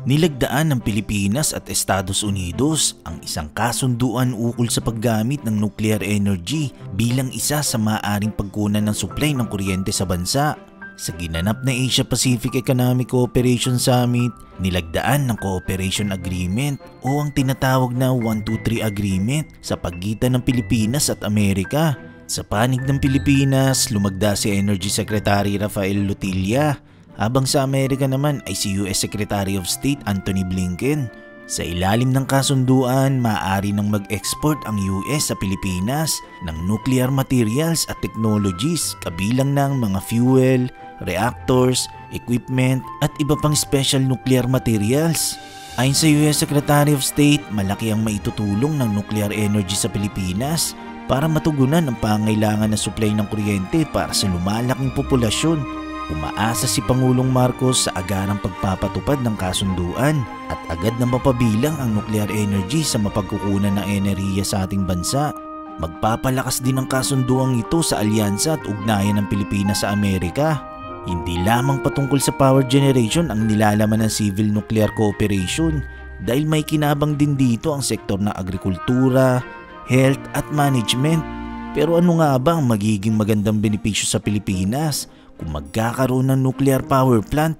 Nilagdaan ng Pilipinas at Estados Unidos ang isang kasunduan ukol sa paggamit ng nuclear energy bilang isa sa maaaring pagkunan ng supply ng kuryente sa bansa. Sa ginanap na Asia-Pacific Economic Cooperation Summit, nilagdaan ng Cooperation Agreement o ang tinatawag na 123 Agreement sa pagitan ng Pilipinas at Amerika. Sa panig ng Pilipinas, lumagda si Energy Secretary Rafael Lutilla, habang sa Amerika naman ay si US Secretary of State Antony Blinken. Sa ilalim ng kasunduan, maaari nang mag-export ang US sa Pilipinas ng nuclear materials at technologies kabilang ng mga fuel, reactors, equipment at iba pang special nuclear materials. Ayon sa US Secretary of State, malaki ang maitutulong ng nuclear energy sa Pilipinas para matugunan ang pangailangan na supply ng kuryente para sa lumalaking populasyon. Umaasa si Pangulong Marcos sa agarang pagpapatupad ng kasunduan at agad na mapabilang ang nuclear energy sa mapagkukunan ng enerhiya sa ating bansa. Magpapalakas din ang kasunduang ito sa alyansa at ugnayan ng Pilipinas sa Amerika. Hindi lamang patungkol sa power generation ang nilalaman ng Civil Nuclear Cooperation dahil may kinabang din dito ang sektor ng agrikultura, health at management. Pero ano nga ba ang magiging magandang benepisyo sa Pilipinas kung magkakaroon ng nuclear power plant?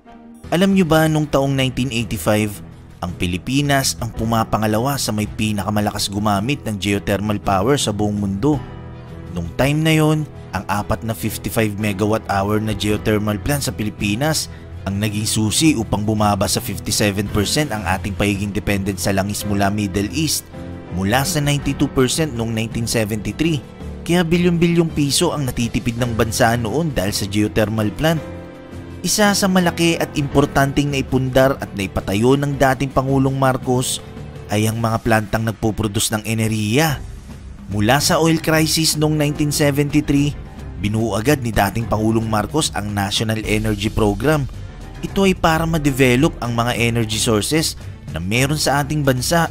Alam nyo ba nung taong 1985, ang Pilipinas ang pumapangalawa sa may pinakamalakas gumamit ng geothermal power sa buong mundo. Nung time na yon, ang apat na 55 megawatt hour na geothermal plant sa Pilipinas ang naging susi upang bumaba sa 57% ang ating pagiging dependent sa langis mula Middle East, mula sa 92% noong 1973. Kaya bilyon-bilyong piso ang natitipid ng bansa noon dahil sa geothermal plant. Isa sa malaki at importanteng naipundar at naipatayo ng dating Pangulong Marcos ay ang mga plantang nagpuproduce ng enerhiya. Mula sa oil crisis noong 1973, binuo agad ni dating Pangulong Marcos ang National Energy Program. Ito ay para ma-develop ang mga energy sources na meron sa ating bansa.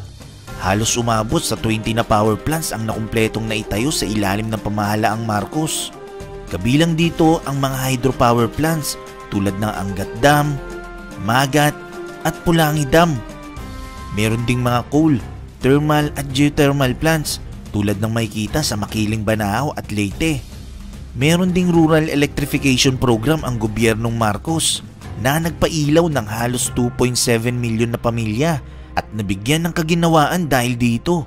Halos umabot sa 20 na power plants ang nakumpletong naitayo sa ilalim ng pamahalaang Marcos. Kabilang dito ang mga hydropower plants tulad ng Angat Dam, Magat at Pulangi Dam. Meron ding mga coal, thermal at geothermal plants tulad ng makikita sa Makiling Banao at Leyte. Meron ding rural electrification program ang gobyernong Marcos na nagpailaw ng halos 2.7 milyon na pamilya at nabigyan ng kaginawaan dahil dito.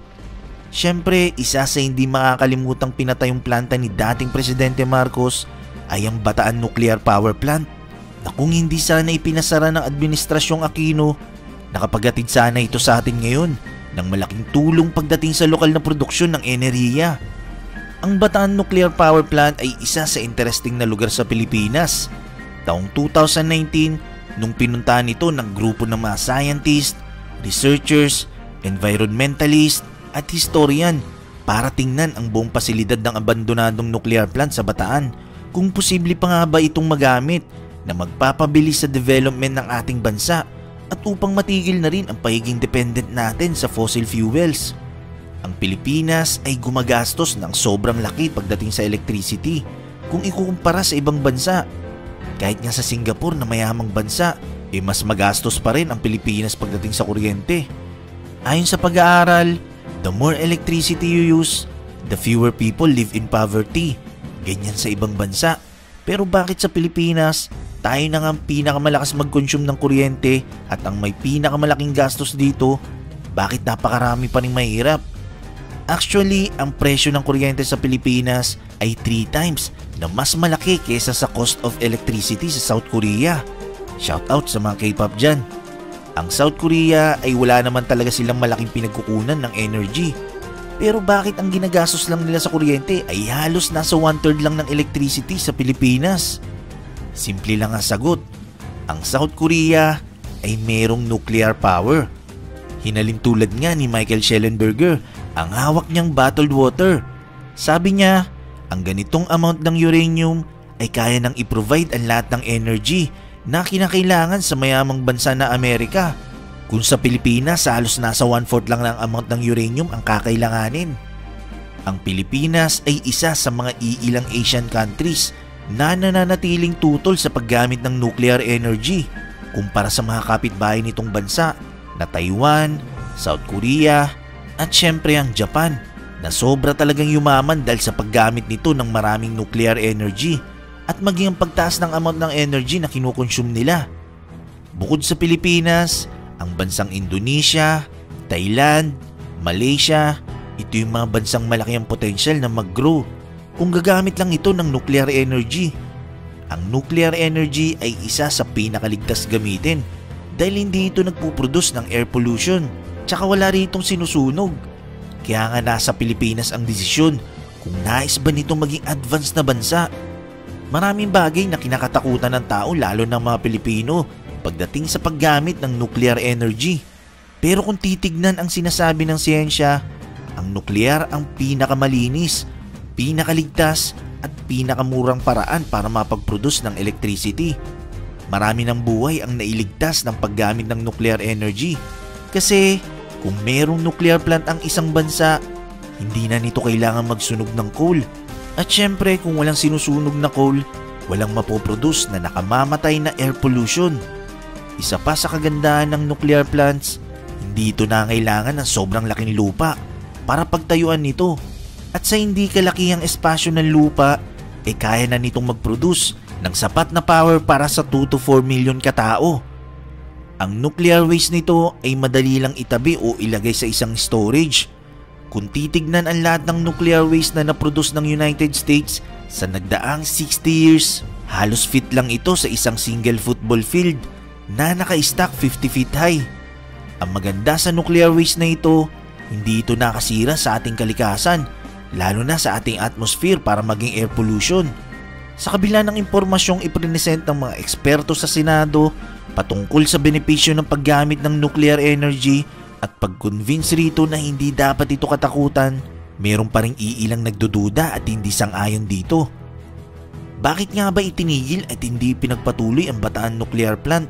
Siyempre, isa sa hindi makakalimutang pinatayong planta ni dating Presidente Marcos ay ang Bataan Nuclear Power Plant na kung hindi sana ipinasara ng Administrasyong Aquino, nakapagatid sana ito sa atin ngayon ng malaking tulong pagdating sa lokal na produksyon ng enerhiya. Ang Bataan Nuclear Power Plant ay isa sa interesting na lugar sa Pilipinas. Taong 2019, nung pinuntahan ito ng grupo ng mga scientist, researchers, environmentalist at historian para tingnan ang buong pasilidad ng abandonadong nuclear plant sa Bataan kung posible pa nga ba itong magamit na magpapabilis sa development ng ating bansa at upang matigil na rin ang pagiging dependent natin sa fossil fuels. Ang Pilipinas ay gumagastos ng sobrang laki pagdating sa electricity kung ikukumpara sa ibang bansa. Kahit nga sa Singapore na mayamang bansa, mas magastos pa rin ang Pilipinas pagdating sa kuryente. Ayon sa pag-aaral, the more electricity you use, the fewer people live in poverty. Ganyan sa ibang bansa. Pero bakit sa Pilipinas, tayo na nga ang pinakamalakas mag-consume ng kuryente at ang may pinakamalaking gastos dito, bakit napakarami pa rin mahirap? Actually, ang presyo ng kuryente sa Pilipinas ay 3 times na mas malaki kaysa sa cost of electricity sa South Korea. Shoutout sa mga K-pop dyan. Ang South Korea ay wala naman talaga silang malaking pinagkukunan ng energy. Pero bakit ang ginagastos lang nila sa kuryente ay halos nasa 1/3 lang ng electricity sa Pilipinas? Simple lang ang sagot. Ang South Korea ay merong nuclear power. Hinalin tulad nga ni Michael Shellenberger ang hawak niyang bottled water. Sabi niya, ang ganitong amount ng uranium ay kaya nang i-provide ang lahat ng energy na kinakailangan sa mayamang bansa na Amerika. Kung sa Pilipinas, halos nasa 1/4 lang ng amount ng uranium ang kakailanganin. Ang Pilipinas ay isa sa mga iilang Asian countries na nananatiling tutol sa paggamit ng nuclear energy. kumpara sa mga kapitbahay nitong bansa na Taiwan, South Korea at syempre ang Japan na sobra talagang yumaman dahil sa paggamit nito ng maraming nuclear energy at maging ang pagtaas ng amount ng energy na kinukonsume nila. Bukod sa Pilipinas, ang bansang Indonesia, Thailand, Malaysia, ito yung mga bansang malaki ang potensyal na mag-grow kung gagamit lang ito ng nuclear energy. Ang nuclear energy ay isa sa pinakaligtas gamitin dahil hindi ito nagpuproduce ng air pollution tsaka wala rin itong sinusunog. Kaya nga nasa Pilipinas ang desisyon kung nais ba nito maging advanced na bansa. Maraming bagay na kinakatakutan ng tao lalo ng mga Pilipino pagdating sa paggamit ng nuclear energy. Pero kung titignan ang sinasabi ng siyensya, ang nuclear ang pinakamalinis, pinakaligtas at pinakamurang paraan para mapag-produce ng electricity. Marami ng buhay ang nailigtas ng paggamit ng nuclear energy kasi kung merong nuclear plant ang isang bansa, hindi na nito kailangan magsunog ng coal. At syempre kung walang sinusunog na coal, walang mapoproduce na nakamamatay na air pollution. Isa pa sa kagandahan ng nuclear plants, hindi ito nangailangan ng sobrang laking lupa para pagtayuan nito. At sa hindi kalakihang espasyo ng lupa, kaya na nitong mag-produce ng sapat na power para sa 2 to 4 million katao. Ang nuclear waste nito ay madali lang itabi o ilagay sa isang storage. Kung titignan ang lahat ng nuclear waste na naproduce ng United States sa nagdaang 60 years, halos fit lang ito sa isang single football field na naka-stack 50 feet high. Ang maganda sa nuclear waste na ito, hindi ito nakasira sa ating kalikasan, lalo na sa ating atmosphere para maging air pollution. Sa kabila ng impormasyong ipresent ng mga eksperto sa Senado patungkol sa benepisyo ng paggamit ng nuclear energy at pag-convince rito na hindi dapat ito katakutan, mayroon pa ring iilang nagdududa at hindi sang-ayon dito. Bakit nga ba itinigil at hindi pinagpatuloy ang Bataan Nuclear Plant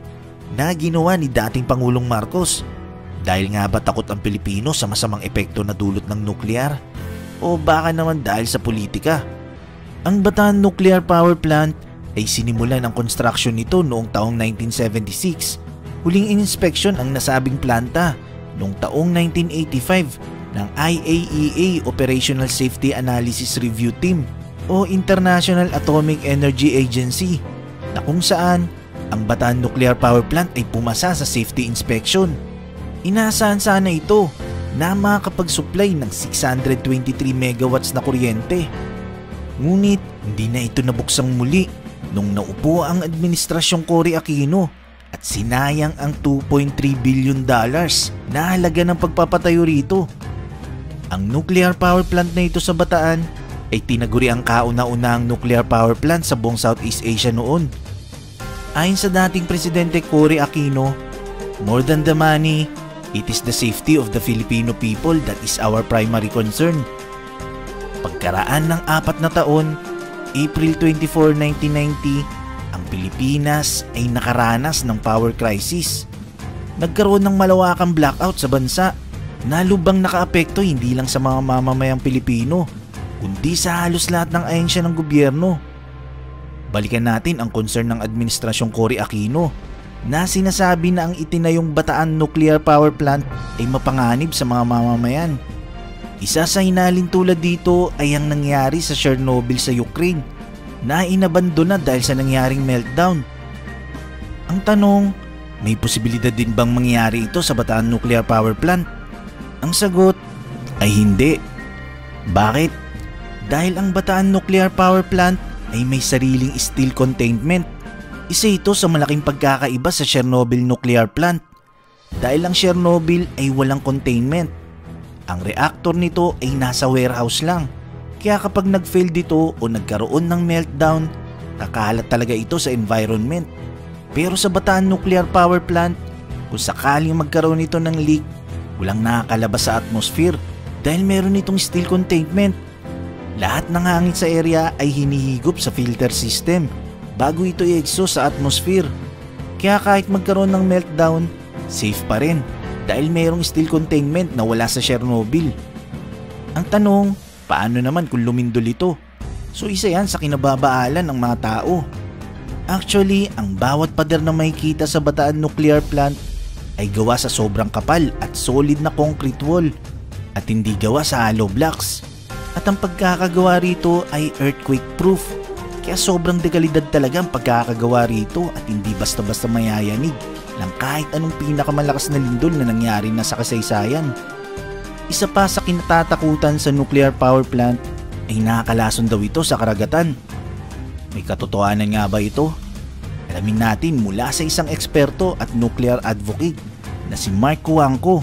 na ginawa ni dating Pangulong Marcos? Dahil nga ba takot ang Pilipino sa masamang epekto na dulot ng nuklear? O baka naman dahil sa politika? Ang Bataan Nuclear Power Plant ay sinimulan ang construction nito noong taong 1976. Huling inspection ang nasabing planta noong taong 1985 ng IAEA Operational Safety Analysis Review Team o International Atomic Energy Agency na kung saan ang Bataan Nuclear Power Plant ay pumasa sa safety inspection. Inaasahan sana ito na makakapag-supply ng 623 megawatts na kuryente. Ngunit hindi na ito nabuksang muli nung naupo ang administrasyong Cory Aquino at sinayang ang $2.3 billion na halaga ng pagpapatayo rito. Ang nuclear power plant na ito sa Bataan ay tinaguri ang kauna-unahang nuclear power plant sa buong Southeast Asia noon. Ayon sa dating Presidente Cory Aquino, more than the money, it is the safety of the Filipino people that is our primary concern. Pagkaraan ng 4 na taon, April 24, 1990, ang Pilipinas ay nakaranas ng power crisis. Nagkaroon ng malawakang blackout sa bansa na lubang nakaapekto hindi lang sa mga mamamayang Pilipino, kundi sa halos lahat ng ahensya ng gobyerno. Balikan natin ang concern ng Administrasyong Cory Aquino na sinasabi na ang itinayong Bataan Nuclear Power Plant ay mapanganib sa mga mamamayan. Isa sa hinalin tulad dito ay ang nangyari sa Chernobyl sa Ukraine na inabandona dahil sa nangyaring meltdown. Ang tanong, may posibilidad din bang mangyari ito sa Bataan Nuclear Power Plant? Ang sagot ay hindi. Bakit? Dahil ang Bataan Nuclear Power Plant ay may sariling steel containment. Isa ito sa malaking pagkakaiba sa Chernobyl Nuclear Plant. Dahil ang Chernobyl ay walang containment. Ang reactor nito ay nasa warehouse lang. Kaya kapag nag-fail dito o nagkaroon ng meltdown, kakalat talaga ito sa environment. Pero sa Bataan Nuclear Power Plant, kung sakaling magkaroon ito ng leak, walang nakakalabas sa atmosphere dahil meron itong steel containment. Lahat ng hangin sa area ay hinihigop sa filter system bago ito i-exhaust sa atmosphere. Kaya kahit magkaroon ng meltdown, safe pa rin dahil mayroong steel containment na wala sa Chernobyl. Ang tanong, paano naman kung lumindol ito? So isa yan sa kinababaalan ng mga tao. Actually, ang bawat pader na makikita sa Bataan Nuclear Plant ay gawa sa sobrang kapal at solid na concrete wall at hindi gawa sa hollow blocks. At ang pagkakagawa rito ay earthquake proof, kaya sobrang dekalidad talaga ang pagkakagawa rito at hindi basta-basta mayayanig ng kahit anong pinakamalakas na lindol na nangyari na sa kasaysayan. Isa pa sa kinatatakutan sa nuclear power plant ay nakakalason daw ito sa karagatan. May katotohanan nga ba ito? Alamin natin mula sa isang eksperto at nuclear advocate na si Mark Cuangco.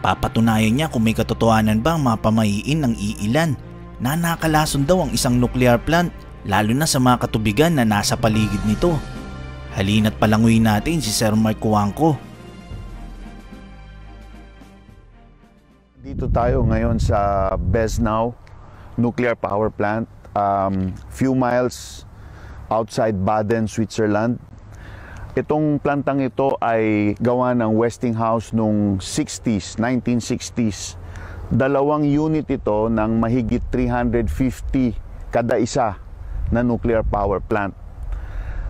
Papatunayan niya kung may katotohanan ba ang mga pamahiin ng iilan na nakakalason daw ang isang nuclear plant, lalo na sa mga katubigan na nasa paligid nito. Halina't palanguin natin si Sir Mark Cuangco. Dito tayo ngayon sa Besnau Nuclear Power Plant, few miles outside Baden, Switzerland. Itong plantang ito ay gawa ng Westinghouse noong 1960s. Dalawang unit ito ng mahigit 350 kada isa na nuclear power plant,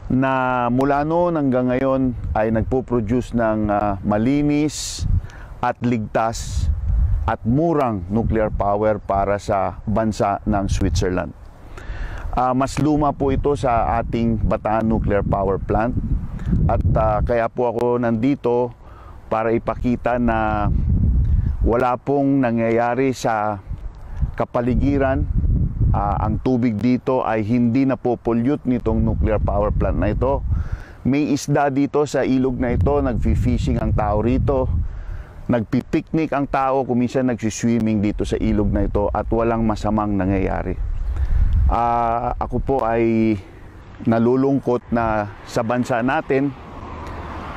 na mula noon hanggang ngayon ay nagpo-produce ng malinis at ligtas at murang nuclear power para sa bansa ng Switzerland. Mas luma po ito sa ating Bataan Nuclear Power Plant at kaya po ako nandito para ipakita na wala pong nangyayari sa kapaligiran. Ang tubig dito ay hindi napopollute nitong nuclear power plant na ito. May isda dito sa ilog na ito, nagfi-fishing ang tao rito. Nagpipiknik ang tao, kuminsan nagsiswimming dito sa ilog na ito at walang masamang nangyayari. Ako po ay nalulungkot na sa bansa natin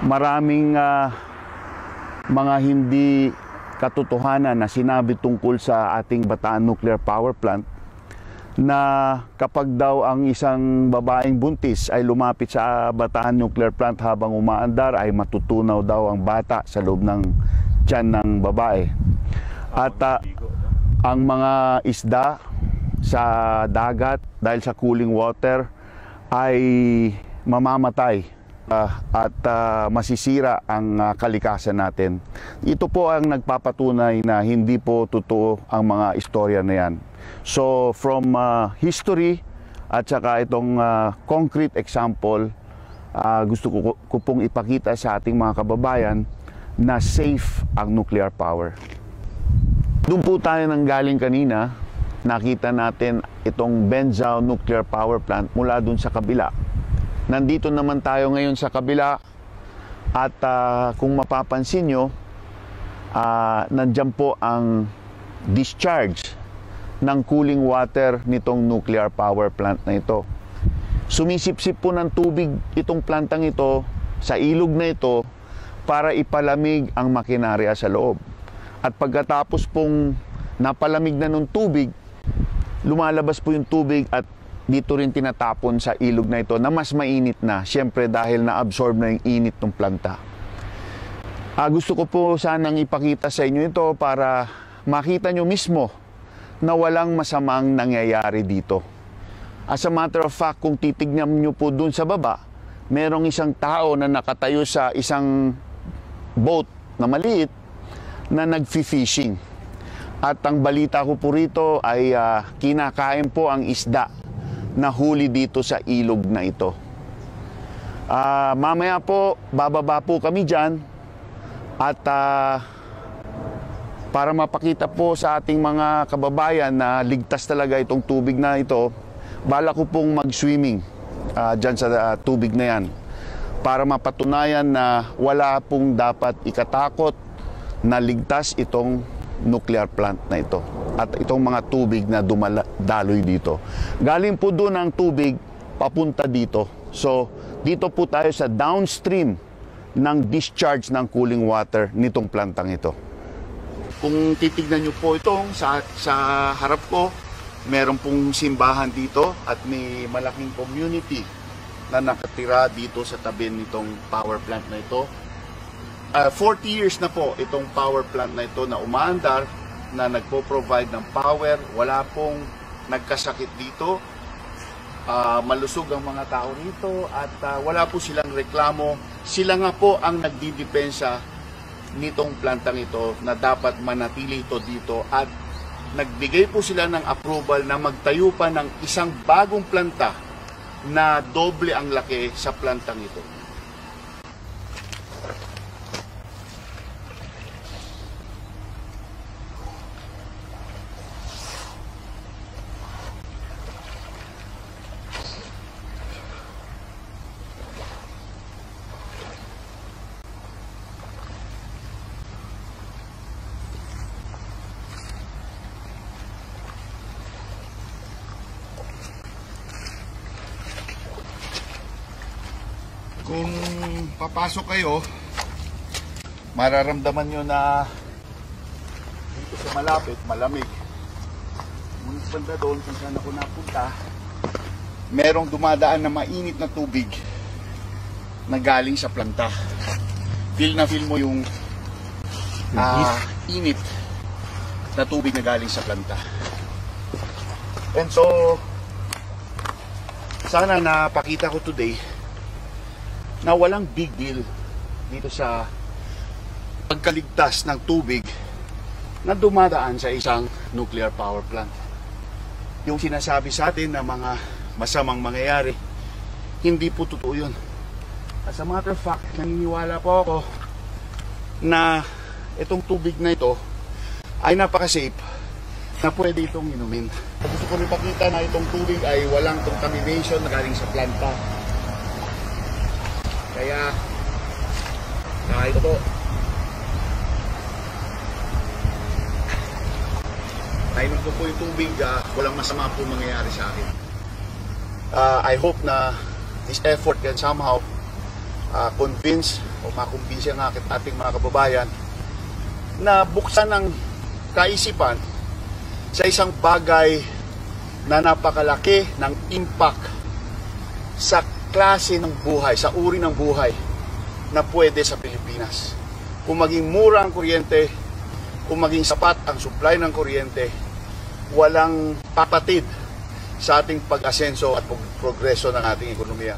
maraming mga hindi katotohanan na sinabi tungkol sa ating Bataan Nuclear Power Plant, na kapag daw ang isang babaeng buntis ay lumapit sa Bataan Nuclear Plant habang umaandar ay matutunaw daw ang bata sa loob ng tiyan ng babae. At ang mga isda sa dagat dahil sa cooling water ay mamamatay at masisira ang kalikasan natin. Ito po ang nagpapatunay na hindi po totoo ang mga istorya na yan. So from history at saka itong concrete example, gusto ko pong ipakita sa ating mga kababayan na safe ang nuclear power. Doon po tayo nanggaling kanina, nakita natin itong Besnau Nuclear Power Plant mula doon sa kabila. Nandito naman tayo ngayon sa kabila at kung mapapansin nyo, nandyan po ang discharge ng cooling water nitong nuclear power plant na ito. Sumisipsip po ng tubig itong plantang ito sa ilog na ito para ipalamig ang makinarya sa loob. At pagkatapos pong napalamig na ng tubig, lumalabas po yung tubig at dito rin tinatapon sa ilog na ito na mas mainit na, siyempre dahil na-absorb na yung init ng planta. Gusto ko po sanang ipakita sa inyo ito para makita nyo mismo na walang masamang nangyayari dito. As a matter of fact, kung titignan nyo po dun sa baba, merong isang tao na nakatayo sa isang boat na maliit na nagfi-fishing. At ang balita ko po rito ay kinakain po ang isda na huli dito sa ilog na ito. Mamaya po, bababa po kami dyan at para mapakita po sa ating mga kababayan na ligtas talaga itong tubig na ito, bala ko pong mag-swimming dyan sa tubig na yan para mapatunayan na wala pong dapat ikatakot, na ligtas itong nuclear plant na ito at itong mga tubig na dumadaloy dito. Galing po doon ang tubig papunta dito. So dito po tayo sa downstream ng discharge ng cooling water nitong plantang ito. Kung titignan nyo po itong sa harap ko, meron pong simbahan dito at may malaking community na nakatira dito sa tabi nitong power plant na ito. 40 years na po itong power plant na ito na umaandar, na nagpo-provide ng power. Wala pong nagkasakit dito malusog ang mga tao rito at wala po silang reklamo. Sila nga po ang nagdidepensa nitong plantang ito na dapat manatili ito dito at nagbigay po sila ng approval na magtayo pa ng isang bagong planta na doble ang laki sa plantang ito. Kung papasok kayo, mararamdaman nyo na dito sa malapit, malamig. Ngunit banda doon kung saan ako napunta, merong dumadaan na mainit na tubig na galing sa planta. Feel na feel mo yung init na tubig na galing sa planta. And so, sana napakita ko today na walang big deal dito sa pagkaligtas ng tubig na dumadaan sa isang nuclear power plant. Yung sinasabi sa atin na mga masamang mangyayari, hindi po totoo yun. As a matter of fact, naniniwala po ako na itong tubig na ito ay napaka-safe na pwede itong inumin. Gusto ko rin pakita na itong tubig ay walang contamination na galing sa planta. Kaya, ito po. Nainom ko po yung tubig, walang masama po mangyayari sa akin. I hope na this effort can somehow convince o makumbinsi ang ating mga kababayan na buksan ng kaisipan sa isang bagay na napakalaki ng impact sa klase ng buhay, sa uri ng buhay na pwede sa Pilipinas. Kung maging mura ang kuryente, kung maging sapat ang supply ng kuryente, walang papatid sa ating pag-asenso at progreso ng ating ekonomiya.